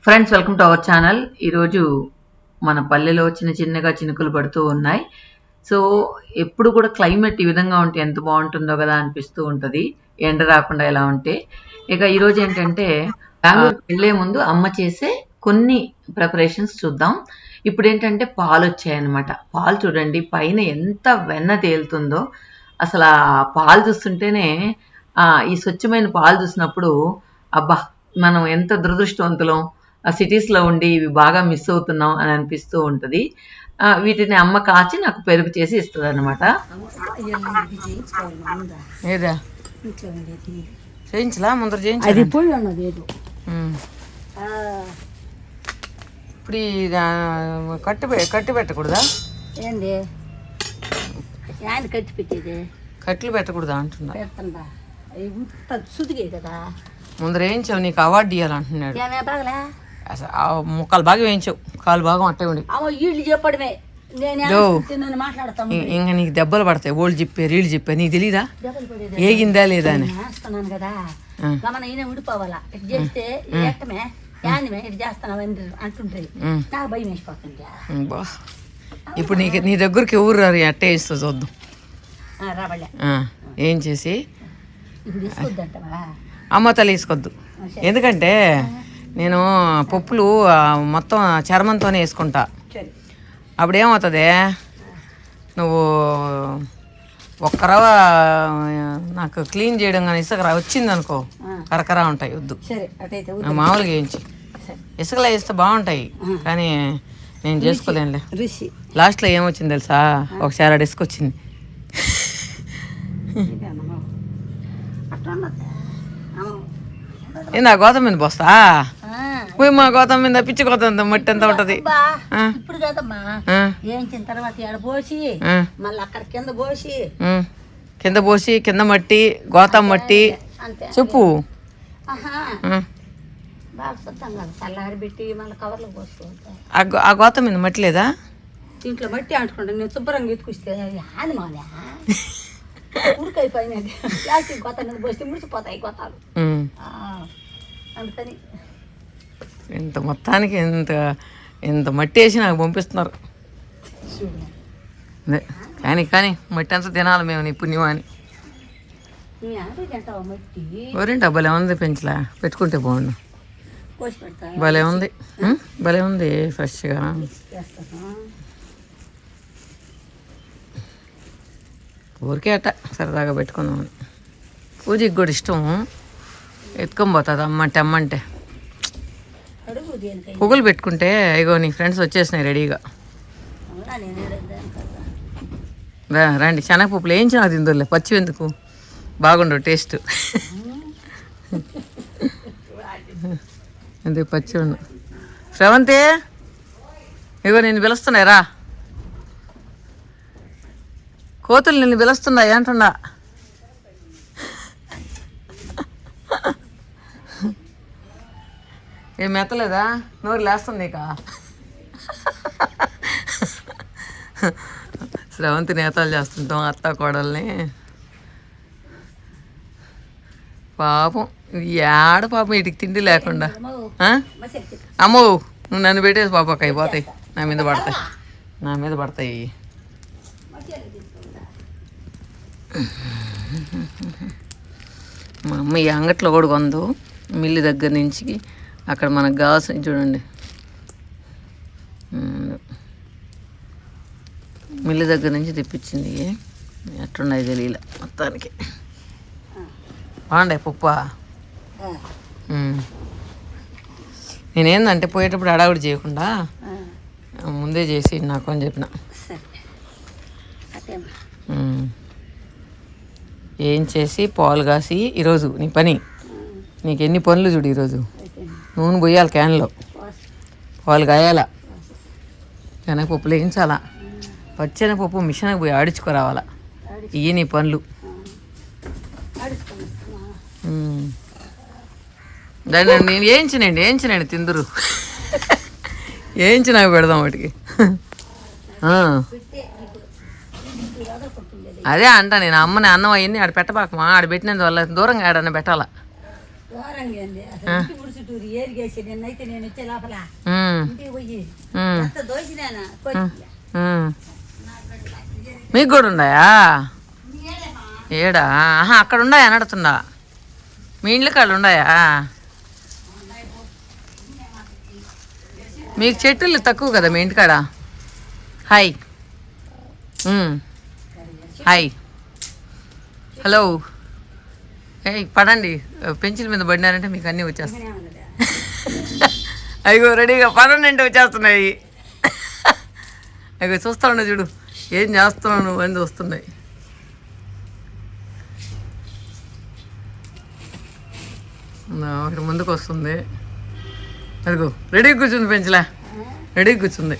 Friends, welcome to our channel. ఈరోజు మన పల్లెలో చిన్నగా చినుకులు పడుతూ ఉన్నాయి. సో ఎప్పుడు కూడా క్లైమేట్ ఈ విధంగా ఉంటే ఎంత బాగుంటుందో కదా అనిపిస్తూ ఉంటుంది, ఎండ రాకుండా ఎలా ఉంటే. ఇక ఈరోజు ఏంటంటే బెంగళూరుకి వెళ్ళే ముందు అమ్మ చేసే కొన్ని ప్రిపరేషన్స్ చూద్దాం. ఇప్పుడు ఏంటంటే పాలు వచ్చాయన్నమాట. పాలు చూడండి, పైన ఎంత వెన్న తేలుతుందో. అసలు ఆ పాలు చూస్తుంటేనే ఈ స్వచ్ఛమైన పాలు చూసినప్పుడు అబ్బా, మనం ఎంత దురదృష్టవంతులం, ఆ సిటీస్లో ఉండి ఇవి బాగా మిస్ అవుతున్నాం అని అనిపిస్తూ ఉంటుంది. వీటిని అమ్మ కాచి నాకు పెరుగు చేసి ఇస్తుంది అనమాట. ఏదా చేయించలా ముందర చేయించాలి. ఇప్పుడు కట్టి పెట్టకూడదా? ఏంది కట్టి పెట్టేది? కట్లు పెట్టకూడదా అంటున్నా. సుదిగే కదా ముందర వేయించావు, నీకు అవార్డు ఇవ్వాలంటున్నాడు. బాగలే ముక్కలు బాగా వేయించావు, కాలు భాగం అట్టే ఉండి. వీళ్ళు చెప్పడమే మాట్లాడతాను. ఇంకా నీకు దెబ్బలు పడతాయి. ఓళ్ళు చెప్పారు, వీళ్ళు చెప్పారు, నీకు తెలీదా ఏగిందా లేదా అని. వేస్తున్నాను కదా, గమన ఈయన ఉడిపోవాలా. ఇటు చేస్తే ఎట్టమే యానిమే ఇటు చేస్తాను అంటుంటాయి. నాకు భయం వేసిపోతుంది. ఇప్పుడు నీ దగ్గరికి ఎవరు రారు, అట్టే వేస్తా చూద్దాం. రాబళ్ళే ఏం చేసి ఇప్పుడు తీసుకొద్దంటవా? అమ్మ తల వేసుకొద్దు, ఎందుకంటే నేను పప్పులు మొత్తం చర్మంతోనే వేసుకుంటా. అప్పుడేమవుతుంది, నువ్వు ఒక్కరవ నాకు క్లీన్ చేయడం కానీ ఇసుక వచ్చింది అనుకో, కరకరా ఉంటాయి. వద్దు, మామూలుగా వేయించి ఇసుకలో వేస్తే బాగుంటాయి, కానీ నేను చేసుకోలేనులే. లాస్ట్లో ఏమొచ్చింది తెలుసా, ఒకసారి ఇసుక వచ్చింది. ఏందా గోతం మీద పోస్తా పోయి, మా గోతం మీద పిచ్చి గోతం మట్టి ఎంత ఉంటది. ఇప్పుడు కదమ్మా వేయించిన తర్వాత పోసి మళ్ళీ అక్కడ కింద పోసి కింద మట్టి గోతం మట్టి చెప్పు. చల్లారి పెట్టి మళ్ళీ కవర్లో పోస్తూ ఆ గోతం మీద మట్టి లేదా? దీంట్లో మట్టి అంటుకుంటా నేను శుభ్రంగా ఎత్తుకొస్తే అది మానే ఉడికైపోయినది. ప్లాస్టిక్ గోతం మీద పోస్తే ముడిచిపోతాయి గోతాలు. అందుకని ఇంత మొత్తానికి ఇంత మట్టి వేసి నాకు పంపిస్తున్నారు. కానీ మట్టి అంతా తినాలి మేము, నీ పుణ్యమాని. వరింటా భలే ఉంది, పెంచలా పెట్టుకుంటే బాగుండు. భలే ఉంది ఫ్రెష్గా. ఊరికే అట్ట సరదాగా పెట్టుకుందామని. పూజకి కూడా ఇష్టం, ఎత్తుకొని పోతుంది అమ్మంటే. పువ్వులు పెట్టుకుంటే ఇగో నీ ఫ్రెండ్స్ వచ్చేసినాయి రెడీగా. రండి, శనగపప్పులు వేయించిన తిందులే, పచ్చి ఎందుకు, బాగుండవు టేస్ట్. ఎందుకు పచ్చి ఉండు. శ్రవంతి ఇగో నేను పిలుస్తున్నాయి, రా. కోతులు నిన్ను పిలుస్తున్నాయి అంటున్నా. ఏం మెత్తలేదా? నోరు లేస్తుంది నీకా? శ్రవంతి నేతలు చేస్తుంటాం అత్త కోడల్ని. పాపం పాపం వీటికి తిండి లేకుండా. అమ్మో, నువ్వు నన్ను పెట్టేసి పాప అయిపోతాయి, నా మీద పడతాయి. మా అమ్మ ఈ అంగట్లో కూడా కొందు, మిల్లి దగ్గర నుంచి. అక్కడ మనకు కావాల్సింది చూడండి, మిల్లి దగ్గర నుంచి తెప్పించింది. ఎట్లున్నాయి తెలియలే మొత్తానికి. బాగుండే పప్పు. నేనేందంటే పోయేటప్పుడు అడావుడి చేయకుండా ముందే చేసి నాకు అని చెప్పిన. ఏం చేసి పాలు కాసి ఈరోజు నీ పని. నీకు ఎన్ని పనులు చూడు ఈరోజు. నూనె పోయాలి క్యాన్లో, పాలు కాయాల, శనగపప్పులు వేయించాలా, పచ్చెనగపప్పు మిషన్కి పోయి ఆడించుకురావాలా. ఇవి నీ పనులు. దాన్ని నేను వేయించినండి తిందురు. వేయించి నాకు పెడదాం వాటికి. అదే అంట నేను, అమ్మని అన్నం అవన్నీ ఆడ పెట్టబాకమా, ఆడ పెట్టినందువల్ల దూరంగా ఆడన్న పెట్టాలా. పొద్దురు ఏరిగేసి నిన్నైతే నేను వచ్చే లోపల ఇంటికి పోయి ఎంత దోసినానా మీకు కూడా ఉన్నాయా? ఏడా అక్కడ ఉన్నాయా నడుతుందా? మీ ఇంట్లో కాళ్ళు ఉన్నాయా? మీకు చెట్టులు తక్కువ కదా మీ ఇంటికాడ? Hi hi hello. పడండి, పెన్సిల్ మీద పడినారంటే మీకు అన్నీ వచ్చేస్తాయి. అయ్యో రెడీగా పడండి అంటే వచ్చేస్తున్నాయి. అయ్యో చూస్తాను చూడు ఏం చేస్తున్నాను అని వస్తున్నాయి. ఒకటి ముందుకు వస్తుంది. అదిగో రెడీ కూర్చుంది పెంచలే, రెడీ కూర్చుంది.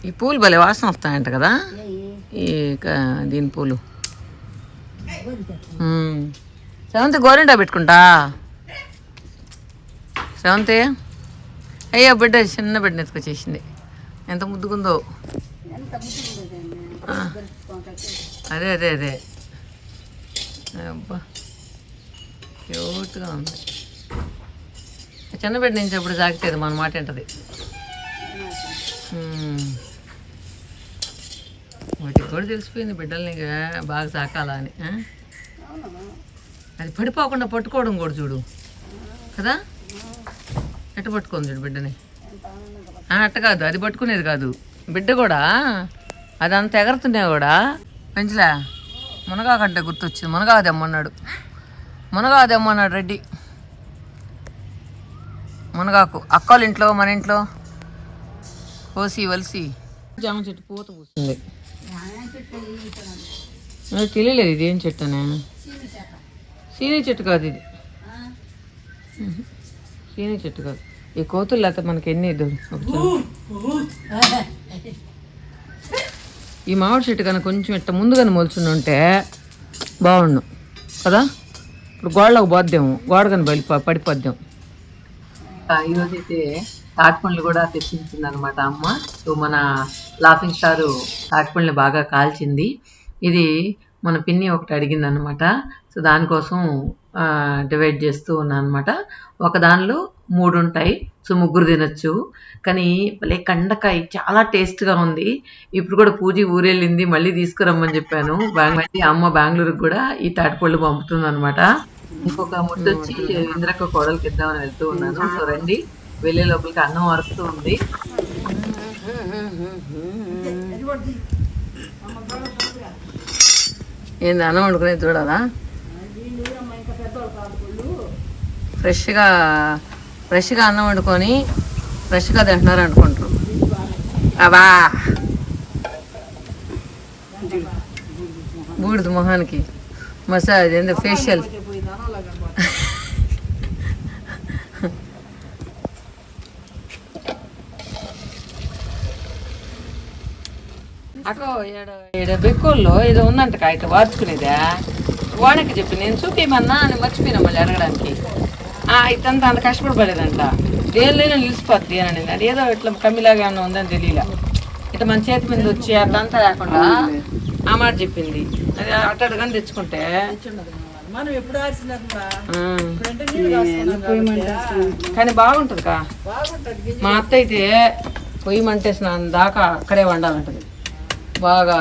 ఈ పూలు భలే వాసన వస్తాయంట కదా, ఈ దీని పూలు. సెవెంత్ గోరింటా పెట్టుకుంటా. సెవెంత్ అయ్యో బిడ్డ చిన్న బిడ్డ ఎత్తుకొచ్చేసింది, ఎంత ముద్దుకుందో. అదే అదే అదే అబ్బా క్యూట్గా ఉంది. చిన్న బిడ్డ నుంచి ఎప్పుడు సాగుతుంది మన మాట ఏంటది. వాటికి కూడా తెలిసిపోయింది బిడ్డల్ని బాగా సాకాలా అని. అది పడిపోకుండా పట్టుకోవడం కూడా చూడు కదా, ఎట్ట పట్టుకోండి చూడు బిడ్డని. అట్ట కాదు, అది పట్టుకునేది కాదు బిడ్డ కూడా, అది అంత ఎగరుతున్నా కూడా. పెంచలే మునగాకంటే గుర్తొచ్చింది, మునగా తెమ్మన్నాడు రెడ్డి. మునగాకు అక్కోళ్ళ ఇంట్లో మన ఇంట్లో కోసి వలిసి జామ చెట్టు పూత పూస్తుంది. తెలియలేదు ఇది ఏం చెట్టు అనే. సీనీ చెట్టు కాదు ఇది, సీనీ చెట్టు కాదు. ఈ కోతులు లేకపోతే మనకి ఎన్ని ఈ మామిడి చెట్టు కనుక కొంచెం ఇట్ట ముందుగానే మొలుచుండి ఉంటే బాగుండు కదా. ఇప్పుడు గోడలకు పోద్దాము, గోడ కానీ పడిపోద్దాం. ఈరోజైతే తాటిపండ్లు కూడా తెప్పించింది అనమాట అమ్మ. సో మన లాఫింగ్ స్టార్ తాటిపండ్లు బాగా కాల్చింది. ఇది మన పిన్ని ఒకటి అడిగింది అనమాట. సో దానికోసం డివైడ్ చేస్తూ ఉన్నాను అనమాట. ఒక దానిలో 3 ఉంటాయి, సో 3 తినచ్చు. కానీ భలే కండకాయ చాలా టేస్ట్గా ఉంది. ఇప్పుడు కూడా పూజ ఊరెళ్ళింది, మళ్ళీ తీసుకురమ్మని చెప్పాను. మళ్ళీ అమ్మ బెంగళూరుకి కూడా ఈ తాటిపళ్ళు పంపుతుంది అనమాట. ఇంకొక ముద్ద వచ్చి ఇంద్రక్క కోడలికి ఇద్దామని వెళ్తూ ఉన్నాను. సో రండి, వెళ్ళే లోపలికి అన్నం వరుస్తూ ఉంది. ఏంది అన్నం వండుకునేది చూడాలా? ఫ్రెష్గా అన్నం వండుకొని ఫ్రెష్గా తింటున్నారు అనుకుంటారు. అవా బూడిద మొహానికి మసాజ్ ఏందో ఫేషియల్. అటో ఏడ బెక్కోల్లో ఏదో ఉందంట కాయట వార్చుకునేదా. వాడకి చెప్పి నేను చూపించమన్నా అని మర్చిపోయినా మళ్ళీ అడగడానికి. ఇతంతా అంత కష్టపడలేదంట, దేనిలో నిలిచిపోద్ది అని. అది ఏదో ఇట్లా కమ్మిలాగా ఏమన్నా ఉందని తెలియలే. ఇట్లా మన చేతి మీద వచ్చి అట్లంతా లేకుండా ఆ మాట చెప్పింది. అది అట్టడుగాని తెచ్చుకుంటే కానీ బాగుంటుంది కా. మా అత్త అయితే పొయ్యి మంటేసిన దాకా అక్కడే వండాలంటది, బాగా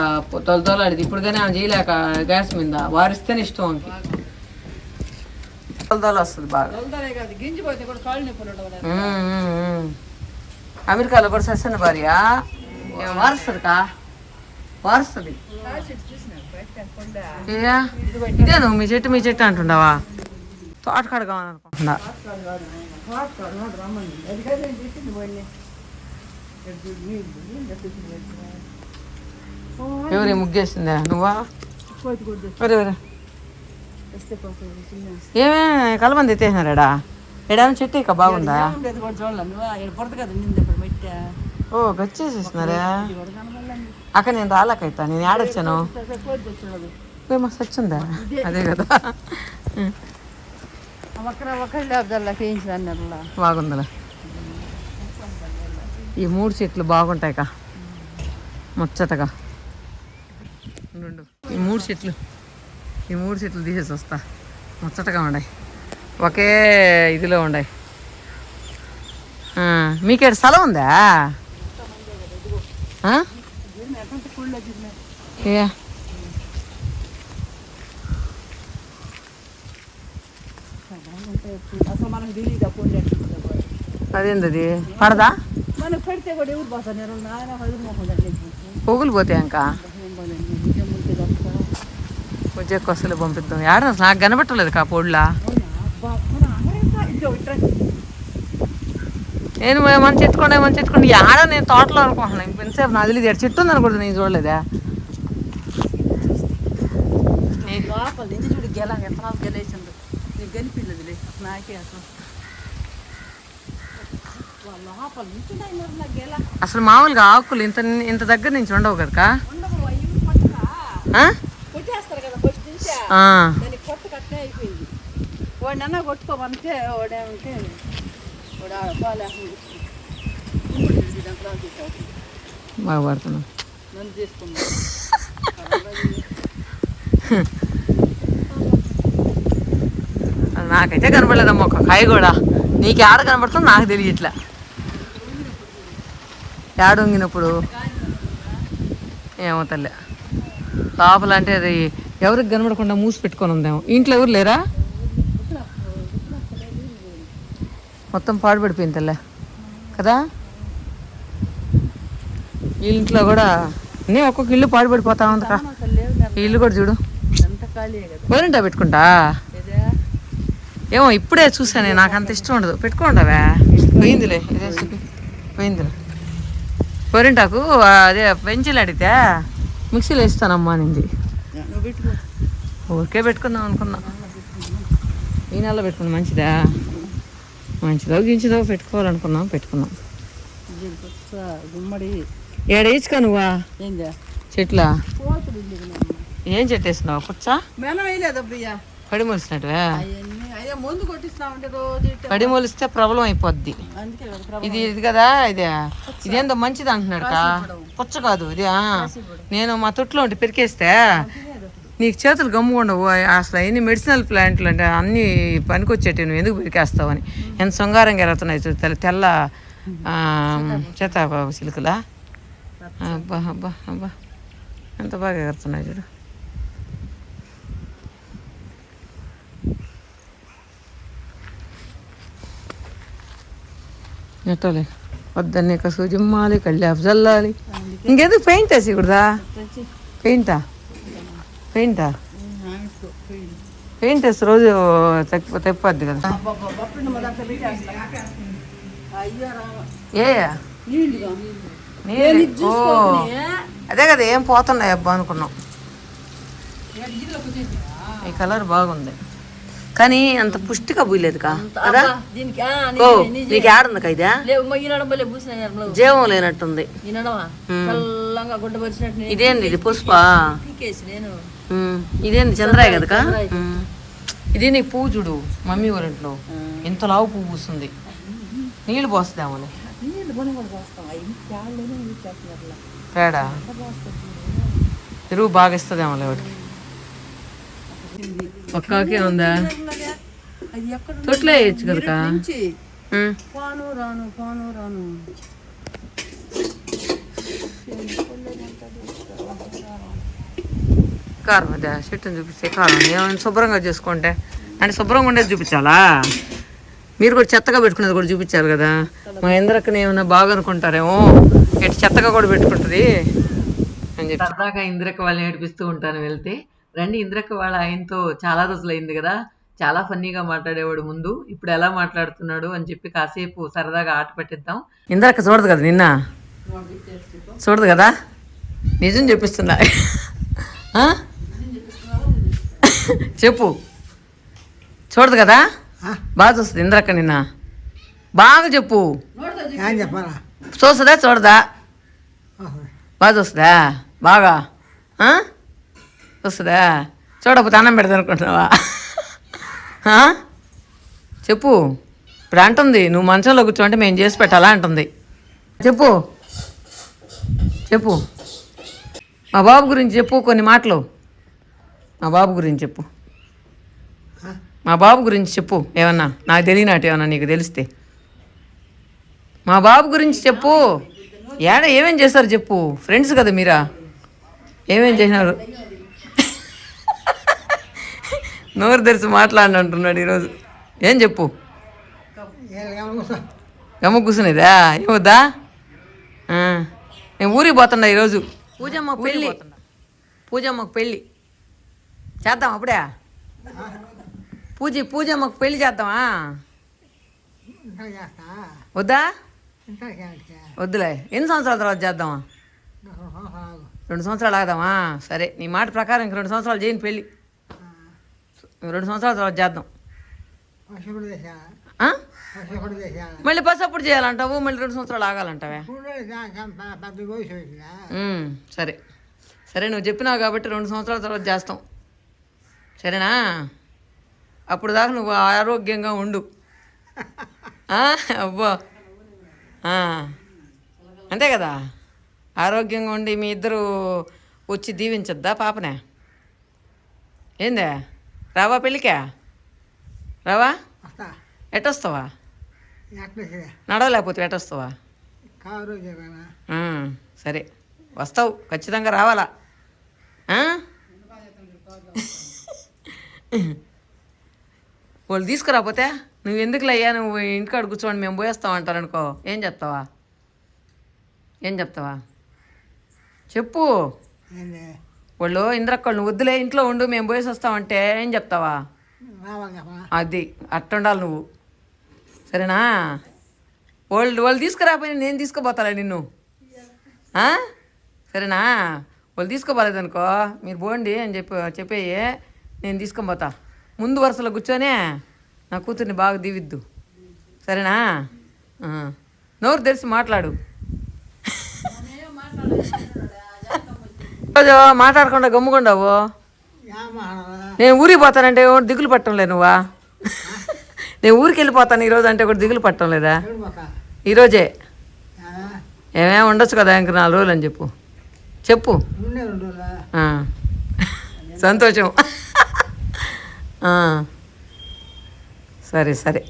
తొలతోలాడిది. ఇప్పుడు కానీ ఆమె చేయలేక గ్యాస్ మీద వారిస్తేనే ఇష్టం ఆమెకి. తొలతోల వస్తుంది బాగా. అమెరికాలో కూడా సస్యన భార్య వారుస్తుంది కా, వారుస్తుంది. ఇదే నువ్వు మీ చెట్టు అంటుండవా? తోటకాడ కావాలనుకుంటున్నా. ఎవరి ముగ్గేసిందా నువ్వా? ఏమే కలబంది ఎత్తేసినారా? ఎడేమో చెట్టు ఇక బాగుందా? ఓ గచ్చేసేసినారా? అక్కడ నేను రాలేకైతా, నేను ఆడొచ్చాను. ఏమో సచ్చుందా? అదే కదా బాగుందిలే. ఈ 3 చెట్లు బాగుంటాయికా ముచ్చటగా. ఈ 3 చెట్లు తీసేసి వస్తా. ముచ్చటగా ఉన్నాయి, ఒకే ఇదిలో ఉన్నాయి. మీకేడు స్థలం ఉందా? అదేంది పడదా? పొగులు పోతాయి ఇంకా ఉజ్జెక్కు వస్తలే పంపిద్దాం. ఏడ నాకు కనబట్టలేదు కా పొడిలా. నేను మన చెట్టుకోండి ఆడ నేను తోటలో అనుకుంటున్నాను. ఇంతసేపు నాకు తెలియదు చెట్టు ఉందని కూడా నేను చూడలేదా. అసలు మామూలుగా ఆకులు ఇంత దగ్గర నుంచి ఉండవు కదా. కొట్టుకోమంటే బాగా పడుతున్నాం. నాకైతే కనపడలేదమ్మా ఒక కాయ కూడా. నీకు ఆడ కనపడుతుంది నాకు తెలియట్లా. ఏడ వంగినప్పుడు ఏమో తల్లి లోపల అంటే అది ఎవరికి కనబడకుండా మూసి పెట్టుకొని ఉందేమో. ఇంట్లో ఎవరు లేరా? మొత్తం పాడుపడిపోయింది తల్లే కదా. ఈ ఇంట్లో కూడా నేను ఒక్కొక్క ఇల్లు పాడుపడిపోతా ఉంది కా. ఈ ఇల్లు కూడా చూడు గోరింటా పెట్టుకుంటా. ఏమో ఇప్పుడే చూసానే, నాకు అంత ఇష్టం ఉండదు. పెట్టుకోండవే పోయిందిలే, ఇదే పోయిందిలే. గోరింటాకు అదే పెంచిలు అడిగితే మిక్సీలో వేస్తానమ్మా నింది. ఊరికే పెట్టుకుందాం అనుకున్నా. ఈ నెలలో పెట్టుకున్నా మంచిదో గించిదో పెట్టుకోవాలనుకున్నాం. పెట్టుకున్నాం. ఏడేచ్చుకా నువ్వా చెట్లా? ఏం చెట్టు వేసినావు? పుచ్చా పడి మొలిసినట్టువే. పడి మొలిస్తే ప్రాబ్లం అయిపోద్ది. ఇది కదా ఇదేందో మంచిది అంటున్నాడు కా. పుచ్చ కాదు ఇది. నేను మా తొట్లో ఉంటే పెరికేస్తే నీకు చేతులు గమ్ముకుండవు. అసలు ఎన్ని మెడిసినల్ ప్లాంట్లు అంటే అన్నీ పనికొచ్చేటి, నువ్వు ఎందుకు పెరికేస్తావని. ఎంత శృంగారంగా ఎరుగుతున్నాయి చూడు తెల్ల చేతాబాబు చిలుకలా. అబ్బా అబ్బా అబ్బా ఎంత బాగా ఎగురుతున్నాయి చూడు. ఎట్టలే వద్దన్నే కసు జిమ్మాలి, కళ్ళాపు చల్లాలి. ఇంకెందుకు పెయింట్ వేసి కుడదా? పెయింటా పెయింట్ వేస్తే రోజు తెప్పద్ది కదా. ఓ అదే కదా ఏం పోతున్నాయి అబ్బా అనుకున్నాం. ఈ కలర్ బాగుంది కానీ అంత పుష్టిగా పూయలేదు కదా. ఓ నీకు ఆడుంది కా ఇదే జీవం లేనట్టుంది. ఇదేంది ఇది పుష్పా? ఇదేంది చంద్రాయ కదా. ఇదే నీ పువ్వు చూడు మమ్మీ ఊరింట్లో ఎంత లావు పువ్వు పూస్తుంది. నీళ్ళు పోస్తామో పేడ ఎరువు బాగా ఇస్తుందేమో వాటికి. పక్కాకే ఉందా? తొట్లో వేయచ్చు కదా. కారం అదే చెట్టుని చూపిస్తే కారం ఏమైనా శుభ్రంగా చేసుకుంటే అంటే శుభ్రంగా ఉండేది చూపించాలా? మీరు కూడా చెత్తగా పెట్టుకునేది కూడా చూపించాలి కదా. మా ఇంద్రక్కని ఏమన్నా బాగా అనుకుంటారేమో ఎటు చెత్తగా కూడా పెట్టుకుంటుంది అని చెప్పి సరదాగా ఇంద్రక్క వాళ్ళని ఏడిపిస్తూ ఉంటాను వెళ్తే. రండి, ఇంద్రక్క వాళ్ళ ఆయనతో చాలా రోజులు అయింది కదా. చాలా ఫన్నీగా మాట్లాడేవాడు ముందు, ఇప్పుడు ఎలా మాట్లాడుతున్నాడు అని చెప్పి కాసేపు సరదాగా ఆట పట్టిద్దాం. ఇంద్రక్క చూడదు కదా, నిన్న చూడదు కదా. నిజం చెప్పిస్తున్నా చెప్పు. చూడదు కదా, బాగా చూస్తుంది ఇంద్రక్క. నిన్న బాగా చెప్పు. చూస్తుందా చూడదా? బాగా చూస్తుందా? బాగా చూస్తుందా? చూడకపోతే అన్నం పెడతా అనుకుంటున్నావా? చెప్పు. ఇప్పుడు అంటుంది నువ్వు మంచంలో కూర్చోంటే మేము చేసి పెట్టాలా అంటుంది. చెప్పు చెప్పు మా బాబు గురించి చెప్పు కొన్ని మాటలు. మా బాబు గురించి చెప్పు. మా బాబు గురించి చెప్పు ఏమన్నా, నాకు తెలియనట్టు ఏమన్నా నీకు తెలిస్తే. మా బాబు గురించి చెప్పు. ఏమేం చేస్తారు చెప్పు. ఫ్రెండ్స్ కదా మీరా, ఏమేం చేసినారు? నోరు తెరిచి మాట్లాడి అంటున్నాడు ఈరోజు. ఏం చెప్పు. గమ్మ కూర్చునేదా? ఏమొద్దా? నేను ఊరికి పోతున్నా ఈరోజు. పూజమ్మకు పెళ్ళి చేద్దాం అప్పుడే. పూజమ్మకు పెళ్ళి చేద్దామా? వద్దా? వద్దులే. ఎన్ని సంవత్సరాల తర్వాత చేద్దామా? 2 సంవత్సరాలు ఆగదామా? సరే, నీ మాట ప్రకారం ఇంక 2 సంవత్సరాలు చేయని పెళ్ళి. 2 సంవత్సరాల తర్వాత చేద్దాం. మళ్ళీ పసప్పుడు చేయాలంటావు, మళ్ళీ 2 సంవత్సరాలు ఆగాలంటావే. సరే సరే, నువ్వు చెప్పినావు కాబట్టి 2 సంవత్సరాల తర్వాత చేస్తాం. సరేనా? అప్పుడు దాకా నువ్వు ఆరోగ్యంగా ఉండు. అబ్బా, అంతే కదా. ఆరోగ్యంగా ఉండి మీ ఇద్దరు వచ్చి దీవించద్దా పాపనే? ఏందే, రావా పెళ్ళికే? రావా? ఎట్టొస్తావా? నడవలేకపోతే ఎట్టొస్తావా? సరే, వస్తావు ఖచ్చితంగా, రావాలా? వాళ్ళు తీసుకురాపోతే నువ్వు ఎందుకులే అయ్యా, నువ్వు ఇంటికాడ కూర్చోండి మేము పోయేస్తాం అంటారనుకో, ఏం చెప్తావా? చెప్పు. వాళ్ళు ఇంద్రక్కళ్ళు నువ్వు వద్దులే ఇంట్లో ఉండు మేము పోయేసి వస్తామంటే ఏం చెప్తావా? అది అట్టుండాలి నువ్వు. సరేనా? వాళ్ళు తీసుకురాపోయినా నేను తీసుకుపోతారా నిన్ను? సరేనా? వాళ్ళు తీసుకోపోలేదనుకో, మీరు పోండి అని చెప్పేయి, నేను తీసుకొని పోతా. ముందు వరుసలో కూర్చొని నా కూతుర్ని బాగా దీవిద్దు. సరేనా? నోరు తెరిచి మాట్లాడు. రోజు మాట్లాడకుండా గమ్ముకుండావు. నేను ఊరికి పోతానంటే దిగులు పట్టడం లేదు నువ్వా? నేను ఊరికి వెళ్ళిపోతాను ఈరోజు అంటే ఒకటి దిగులు పట్టడం లేదా? ఈరోజే ఏమేమి ఉండొచ్చు కదా ఇంక 4 రోజులు అని చెప్పు. సంతోషం. సరే సరే.